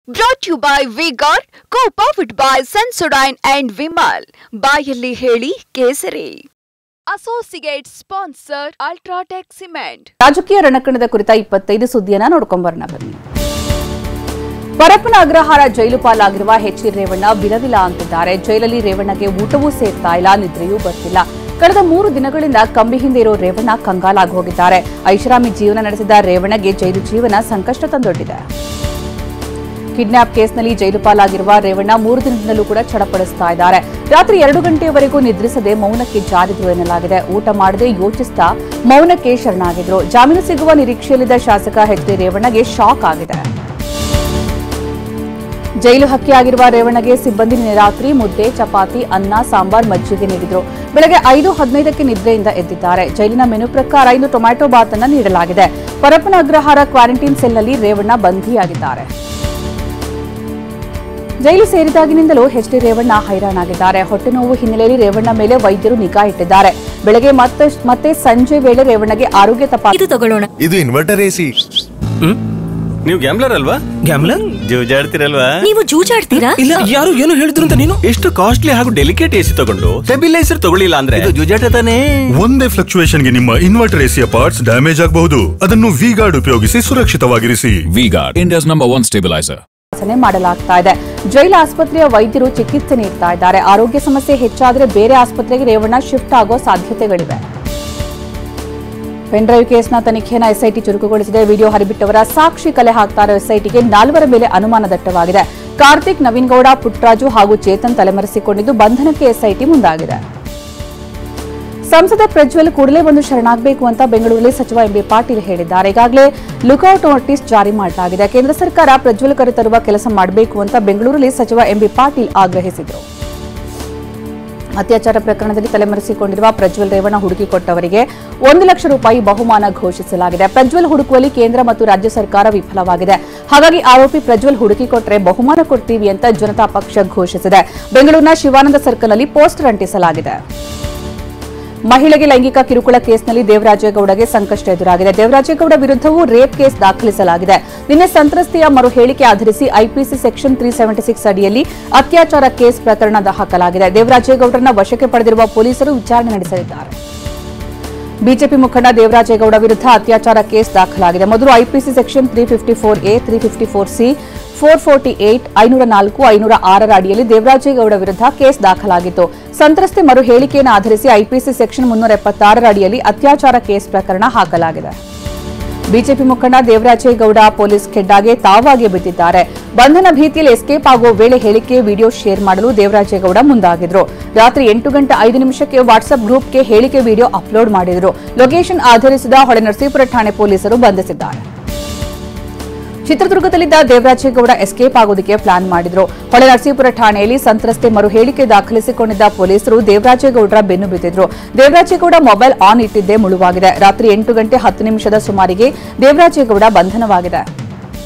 Brought to you by V-Guard, co-powered by Sensodyne and Vimal. ಬಾಯಲ್ಲಿ ಹೇಳಿ ಕೇಸರಿ. Associate sponsor UltraTech cement. ರಾಜಕೀಯ ರಣಕಣದ ಕುರಿತ 25 ಸುದ್ದಿಯನ್ನ ನೋಡ್ಕೊಂಬರೋಣ ಬನ್ನಿ. ಪರಪ್ಪನ ಅಗ್ರಹಾರ ಜೈಲು ಪಾಲಾಗಿರುವ ಎಚ್.ಡಿ. ರೇವಣ್ಣ ವಿಲವಿಲ ಅಂತಿದ್ದಾರೆ. ಜೈಲಲ್ಲಿ ರೇವಣ್ಣಗೆ ಊಟವೂ ಸೇರ್ತಾ ಇಲ್ಲ, ನಿದ್ರೆಯೂ ಬರ್ತಿಲ್ಲ. ಕಳೆದ 3 ದಿನಗಳಿಂದ ಕಂಬಿ ಹಿಂದೆ ಇರೋ ರೇವಣ್ಣ ಕಂಗಾಲಾಗಿ ಹೋಗಿದ್ದಾರೆ. ಐಷಾರಾಮಿ ಜೀವನ ನಡೆಸಿದ ರೇವಣ್ಣಗೆ ಜೈಲು ಜೀವನ ಸಂಕಷ್ಟ ತಂದೊಡ್ಡಿದೆ. ಕಿಡ್ನಾಪ್ ಕೇಸ್ನಲ್ಲಿ ಜೈಲು ಪಾಲಾಗಿರುವ ರೇವಣ್ಣ 3 ದಿನದಿಂದಲೂ ಕೂಡ ಚಡಪಡಿಸ್ತಾ ಇದ್ದಾರೆ. ರಾತ್ರಿ 2 ಗಂಟೆಯವರೆಗೂ ನಿದ್ರಿಸದೆ ಮೌನಕ್ಕೆ ಜಾರಿದ್ರು ಎನ್ನಲಾಗಿದೆ. ಊಟ ಮಾಡದೆ ಯೋಚಿಸ್ತಾ ಮೌನಕ್ಕೆ ಶರಣಾಗಿದ್ರು. ಜಾಮೀನು ಸಿಗುವ ನಿರೀಕ್ಷೆಯಲ್ಲಿದ್ದ ಶಾಸಕ ಎಚ್.ಡಿ. ರೇವಣ್ಣಗೆ ಶಾಕ್ ಆಗಿದೆ. ಜೈಲು ಹಕ್ಕಿಯಾಗಿರುವ ರೇವಣ್ಣಗೆ ಸಿಬ್ಬಂದಿ ನಿನ್ನೆ ರಾತ್ರಿ ಮುದ್ದೆ, ಚಪಾತಿ, ಅನ್ನ, ಸಾಂಬಾರ್, ಮಜ್ಜಿಗೆ ನೀಡಿದ್ರು. ಬೆಳಗ್ಗೆ 5:15ಕ್ಕೆ ನಿದ್ರೆಯಿಂದ ಎದ್ದಿದ್ದಾರೆ. ಜೈಲಿನ ಮೆನು ಪ್ರಕಾರ ಇಂದು ಟೊಮ್ಯಾಟೊ ಬಾತ್ ಅನ್ನು ನೀಡಲಾಗಿದೆ. ಪರಪ್ಪನ ಅಗ್ರಹಾರ ಕ್ವಾರಂಟೈನ್ ಸೆಲ್ನಲ್ಲಿ ರೇವಣ್ಣ ಬಂಧಿಯಾಗಿದ್ದಾರೆ. ಜೈಲು ಸೇರಿದಾಗಿನಿಂದಲೂ ಎಚ್.ಡಿ. ರೇವಣ್ಣ ಹೈರಾಣಾಗಿದ್ದಾರೆ. ಹೊಟ್ಟೆ ನೋವು ಹಿನ್ನೆಲೆಯಲ್ಲಿ ರೇವಣ್ಣ ಮೇಲೆ ವೈದ್ಯರು ನಿಗಾ ಇಟ್ಟಿದ್ದಾರೆ. ಬೆಳಗ್ಗೆ ಮತ್ತೆ ಸಂಜೆ ವೇಳೆ ರೇವಣ್ಣಗೆ ಆರೋಗ್ಯ ತಪಾಸಣೆ ತಗೊಳ್ಳೋಣ. ಇದು ಇನ್ವರ್ಟರ್ ಎಸಿ. ನೀವು ಗ್ಯಾಮ್ಲರ್ ಅಲ್ವಾ? ಗ್ಯಾಮ್ಲರ್ ಜೂಜಾಡ್ತಿರಲ್ವಾ? ನೀವು ಜೂಜಾಡ್ತೀರಾ? ಇಲ್ಲ, ಯಾರು ಏನು ಹೇಳಿದ್ರು ಅಂತ ನೀನು ಎಷ್ಟು ಕಾಸ್ಟ್ಲಿ ಹಾಗೂ ಡೆಲಿಕೇಟ್ ಎಸಿ ತಗೊಂಡು ಸ್ಟೆಬಿಲೈಸರ್ ತಗೊಳ್ಳಿಲ್ಲ ಅಂದ್ರೆ ಇದು ಜೂಜಾಟ ತಾನೇ. ಒಂದೇ ಫ್ಲಕ್ಚುಯೇಷನ್ ಗೆ ನಿಮ್ಮ ಇನ್ವರ್ಟರ್ ಎಸಿಯ ಪಾರ್ಟ್ಸ್ ಡ್ಯಾಮೇಜ್ ಆಗಬಹುದು. ಅದನ್ನು ವಿ-ಗಾರ್ಡ್ ಉಪಯೋಗಿಸಿ ಸುರಕ್ಷಿತವಾಗಿರಿಸಿ. V Guard, India's number 1 stabiliser. ಮಾಡಲಾಗ್ತಾ ಇದೆ. ಜೈಲು ಆಸ್ಪತ್ರೆಯ ವೈದ್ಯರು ಚಿಕಿತ್ಸೆ ನೀಡ್ತಾ ಇದ್ದಾರೆ. ಆರೋಗ್ಯ ಸಮಸ್ಯೆ ಹೆಚ್ಚಾದರೆ ಬೇರೆ ಆಸ್ಪತ್ರೆಗೆ ರೇವಣ್ಣ ಶಿಫ್ಟ್ ಆಗೋ ಸಾಧ್ಯತೆಗಳಿವೆ. ಪೆನ್ಡ್ರೈವ್ ಕೇಸ್ನ ತನಿಖೆಯನ್ನು ಎಸ್ಐಟಿ ಚುರುಕುಗೊಳಿಸಿದೆ. ವಿಡಿಯೋ ಹರಿಬಿಟ್ಟವರ ಸಾಕ್ಷಿ ಕಲೆ ಹಾಕ್ತಾ ಇರೋ ಎಸ್ಐಟಿಗೆ 4 ಮೇಲೆ ಅನುಮಾನ ದಟ್ಟವಾಗಿದೆ. ಕಾರ್ತಿಕ್, ನವೀನ್ ಗೌಡ, ಪುಟ್ಟರಾಜು ಹಾಗೂ ಚೇತನ್ ತಲೆಮರೆಸಿಕೊಂಡಿದ್ದು ಬಂಧನಕ್ಕೆ ಎಸ್ಐಟಿ ಮುಂದಾಗಿದೆ. ಸಂಸದ ಪ್ರಜ್ವಲ್ ಕೂಡಲೇ ಒಂದು ಶರಣಾಗಬೇಕು ಅಂತ ಬೆಂಗಳೂರಲ್ಲಿ ಸಚಿವ ಎಂಬಿ ಪಾಟೀಲ್ ಹೇಳಿದ್ದಾರೆ. ಈಗಾಗಲೇ ಲುಕ್ಔಟ್ ನೋಟಿಸ್ ಜಾರಿ ಮಾಡಲಾಗಿದೆ. ಕೇಂದ್ರ ಸರ್ಕಾರ ಪ್ರಜ್ವಲ್ ಕರೆತರುವ ಕೆಲಸ ಮಾಡಬೇಕು ಅಂತ ಬೆಂಗಳೂರಲ್ಲಿ ಸಚಿವ ಎಂಬಿ ಪಾಟೀಲ್ ಆಗ್ರಹಿಸಿದರು. ಅತ್ಯಾಚಾರ ಪ್ರಕರಣದಲ್ಲಿ ತಲೆಮರೆಸಿಕೊಂಡಿರುವ ಪ್ರಜ್ವಲ್ ರೇವಣ್ಣ ಹುಡುಕಿಕೊಟ್ಟವರಿಗೆ 1 ಲಕ್ಷ ರೂಪಾಯಿ ಬಹುಮಾನ ಘೋಷಿಸಲಾಗಿದೆ. ಪ್ರಜ್ವಲ್ ಹುಡುಕುವಲ್ಲಿ ಕೇಂದ್ರ ಮತ್ತು ರಾಜ್ಯ ಸರ್ಕಾರ ವಿಫಲವಾಗಿದೆ. ಹಾಗಾಗಿ ಆರೋಪಿ ಪ್ರಜ್ವಲ್ ಹುಡುಕಿಕೊಟ್ಟರೆ ಬಹುಮಾನ ಕೊಡ್ತೀವಿ ಅಂತ ಜನತಾ ಪಕ್ಷ ಘೋಷಿಸಿದೆ. ಬೆಂಗಳೂರಿನ ಶಿವಾನಂದ ಸರ್ಕಲ್ನಲ್ಲಿ ಪೋಸ್ಟರ್ ಅಂಟಿಸಲಾಗಿದೆ. ಮಹಿಳೆಗೆ ಲೈಂಗಿಕ ಕಿರುಕುಳ ಕೇಸ್ನಲ್ಲಿ ದೇವರಾಜೇಗೌಡಗೆ ಸಂಕಷ್ಟ ಎದುರಾಗಿದೆ. ದೇವರಾಜೇಗೌಡ ವಿರುದ್ಧವೂ ರೇಪ್ ಕೇಸ್ ದಾಖಲಿಸಲಾಗಿದೆ. ನಿನ್ನೆ ಸಂತ್ರಸ್ತೆಯ ಮರು ಹೇಳಿಕೆ ಆಧರಿಸಿ ಐಪಿಸಿ ಸೆಕ್ಷನ್ 376 ಅಡಿಯಲ್ಲಿ ಅತ್ಯಾಚಾರ ಕೇಸ್ ಪ್ರಕರಣ ಹಾಕಲಾಗಿದೆ. ದೇವರಾಜೇಗೌಡರನ್ನ ವಶಕ್ಕೆ ಪಡೆದಿರುವ ಪೊಲೀಸರು ವಿಚಾರಣೆ ನಡೆಸಲಿದ್ದಾರೆ. ಬಿಜೆಪಿ ಮುಖಂಡ ದೇವರಾಜೇಗೌಡ ವಿರುದ್ಧ ಅತ್ಯಾಚಾರ ಕೇಸ್ ದಾಖಲಾಗಿದೆ. ಮೊದಲು ಐಪಿಸಿ ಸೆಕ್ಷನ್ 354A, 354C, 448, 504, 506 ಅಡಿಯಲ್ಲಿ ದೇವರಾಜೇಗೌಡ ವಿರುದ್ಧ ಕೇಸ್ ದಾಖಲಾಗಿತ್ತು. ಸಂತ್ರಸ್ತೆ ಮರು ಹೇಳಿಕೆಯನ್ನು ಆಧರಿಸಿ ಐಪಿಸಿ ಸೆಕ್ಷನ್ 376 ಅಡಿಯಲ್ಲಿ ಅತ್ಯಾಚಾರ ಕೇಸ್ ಪ್ರಕರಣ ಹಾಕಲಾಗಿದೆ. ಬಿಜೆಪಿ ಮುಖಂಡ ದೇವರಾಜೇಗೌಡ ಪೊಲೀಸ್ ಖೆಡ್ಡಾಗೆ ತಾವಾಗೆ ಬಿದ್ದಿದ್ದಾರೆ. ಬಂಧನ ಭೀತಿಯಲ್ಲಿ ಎಸ್ಕೇಪ್ ಆಗುವ ವೇಳೆ ಹೇಳಿಕೆ ವಿಡಿಯೋ ಶೇರ್ ಮಾಡಲು ದೇವರಾಜೇಗೌಡ ಮುಂದಾಗಿದ್ರು. ರಾತ್ರಿ 8:05ಕ್ಕೆ ವಾಟ್ಸ್ಆಪ್ ಗ್ರೂಪ್ಗೆ ಹೇಳಿಕೆ ವಿಡಿಯೋ ಅಪ್ಲೋಡ್ ಮಾಡಿದರು. ಲೊಕೇಶನ್ ಆಧರಿಸಿದ ಹೊಳೆನರಸೀಪುರ ಠಾಣೆ ಪೊಲೀಸರು ಬಂಧಿಸಿದ್ದಾರೆ. ಚಿತ್ರದುರ್ಗದಲ್ಲಿದ್ದ ದೇವರಾಜೇಗೌಡ ಎಸ್ಕೇಪ್ ಆಗೋದಕ್ಕೆ ಪ್ಲಾನ್ ಮಾಡಿದ್ರು. ಹೊಳೆನರಸೀಪುರ ಠಾಣೆಯಲ್ಲಿ ಸಂತ್ರಸ್ತೆ ಮರು ಹೇಳಿಕೆ ದಾಖಲಿಸಿಕೊಂಡಿದ್ದ ಪೊಲೀಸರು ದೇವರಾಜೇಗೌಡರ ಬೆನ್ನು ಬಿದ್ದಿದ್ರು. ದೇವರಾಜೇಗೌಡ ಮೊಬೈಲ್ ಆನ್ ಇಟ್ಟಿದ್ದೇ ಮುಳುವಾಗಿದೆ. ರಾತ್ರಿ 8:10 ಸುಮಾರಿಗೆ ದೇವರಾಜೇಗೌಡ ಬಂಧನವಾಗಿದೆ.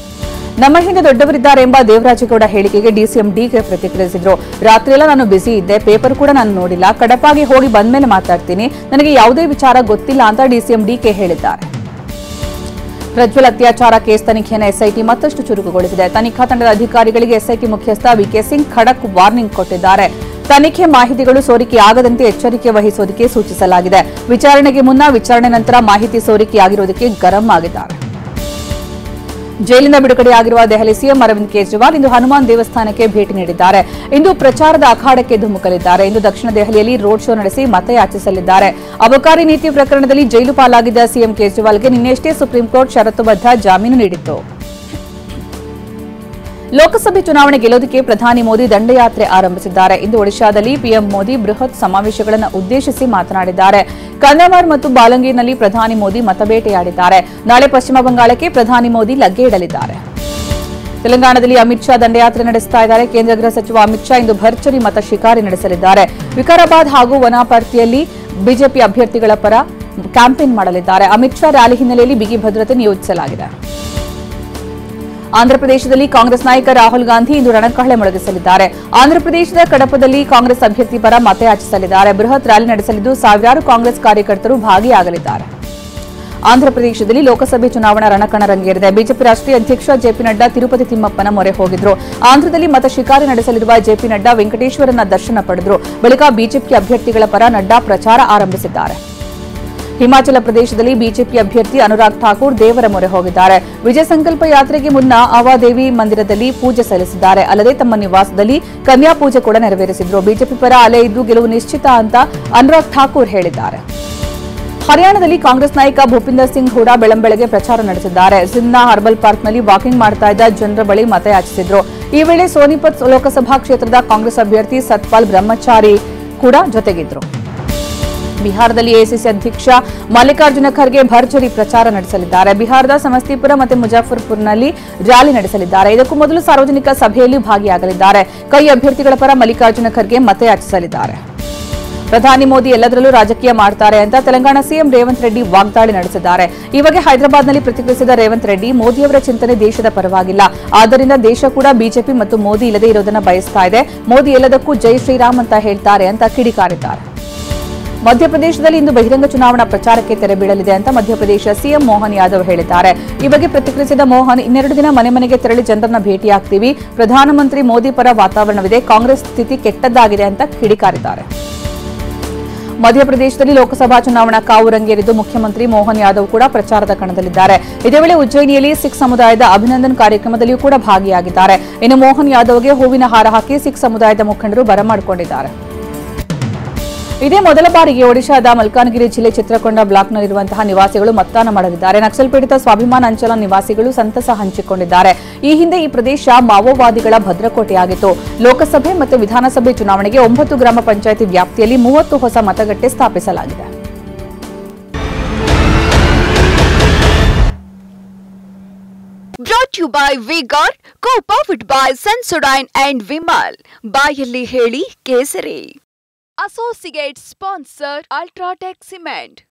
ನಮ್ಮ ಹಿಂದೆ ದೊಡ್ಡವರಿದ್ದಾರೆ ಎಂಬ ದೇವರಾಜೇಗೌಡ ಹೇಳಿಕೆಗೆ ಡಿಸಿಎಂ ಡಿಕೆ ಪ್ರತಿಕ್ರಿಯಿಸಿದ್ರು. ರಾತ್ರಿಯೆಲ್ಲ ನಾನು ಬಿಸಿ ಇದ್ದೆ, ಪೇಪರ್ ಕೂಡ ನಾನು ನೋಡಿಲ್ಲ, ಕಡಪಾಗಿ ಹೋಗಿ ಬಂದ್ಮೇಲೆ ಮಾತಾಡ್ತೀನಿ, ನನಗೆ ಯಾವುದೇ ವಿಚಾರ ಗೊತ್ತಿಲ್ಲ ಅಂತ ಡಿಸಿಎಂ ಡಿಕೆ ಹೇಳಿದ್ದಾರೆ. ಪ್ರಜ್ವಲ್ ಅತ್ಯಾಚಾರ ಕೇಸ್ ತನಿಖೆಯನ್ನು ಎಸ್ಐಟಿ ಮತ್ತಷ್ಟು ಚುರುಕುಗೊಳಿಸಿದೆ. ತನಿಖಾ ತಂಡದ ಅಧಿಕಾರಿಗಳಿಗೆ ಎಸ್ಐಟಿ ಮುಖ್ಯಸ್ಥ ವಿಕೆ ಸಿಂಗ್ ಖಡಕ್ ವಾರ್ನಿಂಗ್ ಕೊಟ್ಟಿದ್ದಾರೆ. ತನಿಖೆ ಮಾಹಿತಿಗಳು ಸೋರಿಕೆಯಾಗದಂತೆ ಎಚ್ಚರಿಕೆ ವಹಿಸುವುದಕ್ಕೆ ಸೂಚಿಸಲಾಗಿದೆ. ವಿಚಾರಣೆಗೆ ಮುನ್ನ, ವಿಚಾರಣೆ ನಂತರ ಮಾಹಿತಿ ಸೋರಿಕೆಯಾಗಿರುವುದಕ್ಕೆ ಗರಂ ಆಗಿದ್ದಾರೆ. ಜೈಲಿನ ಬಿಡುಗಡೆಯಾಗಿರುವ ದೆಹಲಿ ಸಿಎಂ ಅರವಿಂದ್ ಕೇಜ್ರಿವಾಲ್ ಇಂದು ಹನುಮಾನ್ ದೇವಸ್ಥಾನಕ್ಕೆ ಭೇಟಿ ನೀಡಿದ್ದಾರೆ. ಇಂದು ಪ್ರಚಾರದ ಅಖಾಡಕ್ಕೆ ಧುಮುಕಲಿದ್ದಾರೆ. ಇಂದು ದಕ್ಷಿಣ ದೆಹಲಿಯಲ್ಲಿ ರೋಡ್ ಶೋ ನಡೆಸಿ ಮತಯಾಚಿಸಲಿದ್ದಾರೆ. ಅಬಕಾರಿ ನೀತಿ ಪ್ರಕರಣದಲ್ಲಿ ಜೈಲು ಪಾಲಾಗಿದ್ದ ಸಿಎಂ ಕೇಜ್ರಿವಾಲ್ಗೆ ನಿನ್ನೆಯಷ್ಟೇ ಸುಪ್ರೀಂ ಕೋರ್ಟ್ ಷರತ್ತುಬದ್ಧ ಜಾಮೀನು ನೀಡಿತ್ತು. ಲೋಕಸಭೆ ಚುನಾವಣೆ ಗೆಲ್ಲೋದಕ್ಕೆ ಪ್ರಧಾನಿ ಮೋದಿ ದಂಡಯಾತ್ರೆ ಆರಂಭಿಸಿದ್ದಾರೆ. ಇಂದು ಒಡಿಶಾದಲ್ಲಿ ಪಿಎಂ ಮೋದಿ ಬೃಹತ್ ಸಮಾವೇಶಗಳನ್ನು ಉದ್ದೇಶಿಸಿ ಮಾತನಾಡಿದ್ದಾರೆ. ಕಂದಮಾರ್ ಮತ್ತು ಬಾಲಂಗೀರ್ನಲ್ಲಿ ಪ್ರಧಾನಿ ಮೋದಿ ಮತಬೇಟೆಯಾಡಿದ್ದಾರೆ. ನಾಳೆ ಪಶ್ಚಿಮ ಬಂಗಾಳಕ್ಕೆ ಪ್ರಧಾನಿ ಮೋದಿ ಲಗ್ಗೆ ಇಡಲಿದ್ದಾರೆ. ತೆಲಂಗಾಣದಲ್ಲಿ ಅಮಿತ್ ಶಾ ದಂಡಯಾತ್ರೆ ನಡೆಸ್ತಾ ಇದ್ದಾರೆ. ಕೇಂದ್ರ ಗೃಹ ಸಚಿವ ಅಮಿತ್ ಶಾ ಇಂದು ಭರ್ಜರಿ ಮತ ಶಿಕಾರಿ ನಡೆಸಲಿದ್ದಾರೆ. ವಿಕಾರಾಬಾದ್ ಹಾಗೂ ವನಾಪರ್ತಿಯಲ್ಲಿ ಬಿಜೆಪಿ ಅಭ್ಯರ್ಥಿಗಳ ಪರ ಕ್ಯಾಂಪೇನ್ ಮಾಡಲಿದ್ದಾರೆ. ಅಮಿತ್ ಶಾ ರ್ಯಾಲಿ ಹಿನ್ನೆಲೆಯಲ್ಲಿ ಬಿಗಿ ಭದ್ರತೆ ನಿಯೋಜಿಸಲಾಗಿದೆ. ಆಂಧ್ರಪ್ರದೇಶದಲ್ಲಿ ಕಾಂಗ್ರೆಸ್ ನಾಯಕ ರಾಹುಲ್ ಗಾಂಧಿ ಇಂದು ರಣಕಹಳೆ ಮೊಳಗಿಸಲಿದ್ದಾರೆ. ಆಂಧ್ರಪ್ರದೇಶದ ಕಡಪದಲ್ಲಿ ಕಾಂಗ್ರೆಸ್ ಅಭ್ಯರ್ಥಿ ಪರ ಮತಯಾಚಿಸಲಿದ್ದಾರೆ. ಬೃಹತ್ ರ್ಯಾಲಿ ನಡೆಸಲಿದ್ದು ಸಾವಿರಾರು ಕಾಂಗ್ರೆಸ್ ಕಾರ್ಯಕರ್ತರು ಭಾಗಿಯಾಗಲಿದ್ದಾರೆ. ಆಂಧ್ರಪ್ರದೇಶದಲ್ಲಿ ಲೋಕಸಭೆ ಚುನಾವಣಾ ರಣಕಣ ರಂಗೇರಿದೆ. ಬಿಜೆಪಿ ರಾಷ್ಟ್ರೀಯ ಅಧ್ಯಕ್ಷ ಜೆಪಿ ನಡ್ಡಾ ತಿರುಪತಿ ತಿಮ್ಮಪ್ಪನ ಮೊರೆ ಹೋಗಿದ್ರು. ಆಂಧ್ರದಲ್ಲಿ ಮತ ಶಿಕಾರಿ ನಡೆಸಲಿರುವ ಜೆಪಿ ನಡ್ಡಾ ವೆಂಕಟೇಶ್ವರನ ದರ್ಶನ ಪಡೆದರು. ಬಳಿಕ ಬಿಜೆಪಿ ಅಭ್ಯರ್ಥಿಗಳ ಪರ ನಡ್ಡಾ ಪ್ರಚಾರ ಆರಂಭಿಸಿದ್ದಾರೆ. ಹಿಮಾಚಲ ಪ್ರದೇಶದಲ್ಲಿ ಬಿಜೆಪಿ ಅಭ್ಯರ್ಥಿ ಅನುರಾಗ್ ಠಾಕೂರ್ ದೇವರ ಮೊರೆ ಹೋಗಿದ್ದಾರೆ. ವಿಜಯ ಸಂಕಲ್ಪ ಯಾತ್ರೆಗೆ ಮುನ್ನ ಆವಾದೇವಿ ಮಂದಿರದಲ್ಲಿ ಪೂಜೆ ಸಲ್ಲಿಸಿದ್ದಾರೆ. ಅಲ್ಲದೆ ತಮ್ಮ ನಿವಾಸದಲ್ಲಿ ಕನ್ಯಾ ಪೂಜೆ ಕೂಡ ನೆರವೇರಿಸಿದ್ರು. ಬಿಜೆಪಿ ಪರ ಅಲೆ ಇದ್ದು ಗೆಲುವು ನಿಶ್ಚಿತ ಅಂತ ಅನುರಾಗ್ ಠಾಕೂರ್ ಹೇಳಿದ್ದಾರೆ. ಹರಿಯಾಣದಲ್ಲಿ ಕಾಂಗ್ರೆಸ್ ನಾಯಕ ಭೂಪಿಂದರ್ ಸಿಂಗ್ ಹೂಡಾ ಬೆಳಂಬೆಳಗ್ಗೆ ಪ್ರಚಾರ ನಡೆಸಿದ್ದಾರೆ. ಸಿಂಧ್ನ ಹರ್ಬಲ್ ಪಾರ್ಕ್ನಲ್ಲಿ ವಾಕಿಂಗ್ ಮಾಡ್ತಾ ಇದ್ದ ಜನರ ಬಳಿ ಮತಯಾಚಿಸಿದ್ರು. ಈ ವೇಳೆ ಸೋನಿಪತ್ ಲೋಕಸಭಾ ಕ್ಷೇತ್ರದ ಕಾಂಗ್ರೆಸ್ ಅಭ್ಯರ್ಥಿ ಸತ್ಪಾಲ್ ಬ್ರಹ್ಮಚಾರಿ ಕೂಡ ಜೊತೆಗಿದ್ರು. ಬಿಹಾರದಲ್ಲಿ ಎಐಸಿಸಿ ಅಧ್ಯಕ್ಷ ಮಲ್ಲಿಕಾರ್ಜುನ ಖರ್ಗೆ ಭರ್ಜರಿ ಪ್ರಚಾರ ನಡೆಸಲಿದ್ದಾರೆ. ಬಿಹಾರದ ಸಮಸ್ತಿಪುರ ಮತ್ತು ಮುಜಾಫರ್ಪುರ್ನಲ್ಲಿ ರ್ಯಾಲಿ ನಡೆಸಲಿದ್ದಾರೆ. ಇದಕ್ಕೂ ಮೊದಲು ಸಾರ್ವಜನಿಕ ಸಭೆಯಲ್ಲಿ ಭಾಗಿಯಾಗಲಿದ್ದಾರೆ. ಕೈ ಅಭ್ಯರ್ಥಿಗಳ ಪರ ಮಲ್ಲಿಕಾರ್ಜುನ ಖರ್ಗೆ ಮತಯಾಚಿಸಲಿದ್ದಾರೆ. ಪ್ರಧಾನಿ ಮೋದಿ ಎಲ್ಲದರಲ್ಲೂ ರಾಜಕೀಯ ಮಾಡ್ತಾರೆ ಅಂತ ತೆಲಂಗಾಣ ಸಿಎಂ ರೇವಂತ್ ರೆಡ್ಡಿ ವಾಗ್ದಾಳಿ ನಡೆಸಿದ್ದಾರೆ. ಈ ಬಗ್ಗೆ ಹೈದರಾಬಾದ್ನಲ್ಲಿ ಪ್ರತಿಕ್ರಿಯಿಸಿದ ರೇವಂತ್ ರೆಡ್ಡಿ, ಮೋದಿಯವರ ಚಿಂತನೆ ದೇಶದ ಪರವಾಗಿಲ್ಲ. ಆದ್ದರಿಂದ ದೇಶ ಕೂಡ ಬಿಜೆಪಿ ಮತ್ತು ಮೋದಿ ಇಲ್ಲದೆ ಇರೋದನ್ನ ಬಯಸ್ತಾ ಇದೆ. ಮೋದಿ ಎಲ್ಲದಕ್ಕೂ ಜೈ ಶ್ರೀರಾಮ್ ಅಂತ ಹೇಳ್ತಾರೆ ಅಂತ ಕಿಡಿಕಾರಿದ್ದಾರೆ. ಮಧ್ಯಪ್ರದೇಶದಲ್ಲಿ ಇಂದು ಬಹಿರಂಗ ಚುನಾವಣಾ ಪ್ರಚಾರಕ್ಕೆ ತೆರೆ ಬೀಳಲಿದೆ ಅಂತ ಮಧ್ಯಪ್ರದೇಶ ಸಿಎಂ ಮೋಹನ್ ಯಾದವ್ ಹೇಳಿದ್ದಾರೆ. ಈ ಬಗ್ಗೆ ಪ್ರತಿಕ್ರಿಯಿಸಿದ ಮೋಹನ್, ಇನ್ನೆರಡು ದಿನ ಮನೆ ಮನೆಗೆ ತೆರಳಿ ಜನರನ್ನ ಭೇಟಿಯಾಗ್ತೀವಿ. ಪ್ರಧಾನಮಂತ್ರಿ ಮೋದಿ ಪರ ವಾತಾವರಣವಿದೆ. ಕಾಂಗ್ರೆಸ್ ಸ್ಥಿತಿ ಕೆಟ್ಟದ್ದಾಗಿದೆ ಅಂತ ಕಿಡಿಕಾರಿದ್ದಾರೆ. ಮಧ್ಯಪ್ರದೇಶದಲ್ಲಿ ಲೋಕಸಭಾ ಚುನಾವಣಾ ಕಾವು ರಂಗೇರಿದ್ದು ಮುಖ್ಯಮಂತ್ರಿ ಮೋಹನ್ ಯಾದವ್ ಕೂಡ ಪ್ರಚಾರದ ಕಣದಲ್ಲಿದ್ದಾರೆ. ಇದೇ ವೇಳೆ ಉಜ್ಜಯಿನಿಯಲ್ಲಿ ಸಿಖ್ ಸಮುದಾಯದ ಅಭಿನಂದನ್ ಕಾರ್ಯಕ್ರಮದಲ್ಲಿಯೂ ಕೂಡ ಭಾಗಿಯಾಗಿದ್ದಾರೆ. ಇನ್ನು ಮೋಹನ್ ಯಾದವ್ಗೆ ಹೂವಿನ ಹಾರ ಹಾಕಿ ಸಿಖ್ ಸಮುದಾಯದ ಮುಖಂಡರು ಬರಮಾಡಿಕೊಂಡಿದ್ದಾರೆ. ಇದೇ ಮೊದಲ ಬಾರಿಗೆ ಒಡಿಶಾದ ಮಲ್ಕಾನಗಿರಿ ಜಿಲ್ಲೆ ಚಿತ್ರಕೊಂಡ ಬ್ಲಾಕ್ನಲ್ಲಿರುವಂತಹ ನಿವಾಸಿಗಳು ಮತದಾನ ಮಾಡಲಿದ್ದಾರೆ. ನಕ್ಸಲ್ ಪೀಡಿತ ಸ್ವಾಭಿಮಾನ ಅಂಚಲ ನಿವಾಸಿಗಳು ಸಂತಸ ಹಂಚಿಕೊಂಡಿದ್ದಾರೆ. ಈ ಹಿಂದೆ ಈ ಪ್ರದೇಶ ಮಾವೋವಾದಿಗಳ ಭದ್ರಕೋಟೆಯಾಗಿತ್ತು. ಲೋಕಸಭೆ ಮತ್ತು ವಿಧಾನಸಭೆ ಚುನಾವಣೆಗೆ 9 ಗ್ರಾಮ ಪಂಚಾಯಿತಿ ವ್ಯಾಪ್ತಿಯಲ್ಲಿ 30 ಹೊಸ ಮತಗಟ್ಟೆ ಸ್ಥಾಪಿಸಲಾಗಿದೆ. Brought to you by V-Guard, co-powered by Sensodyne and Vimal. ಬಾಯಲ್ಲಿ ಹೇಳಿ ಕೇಸರಿ. Associate sponsor Ultratech Cement.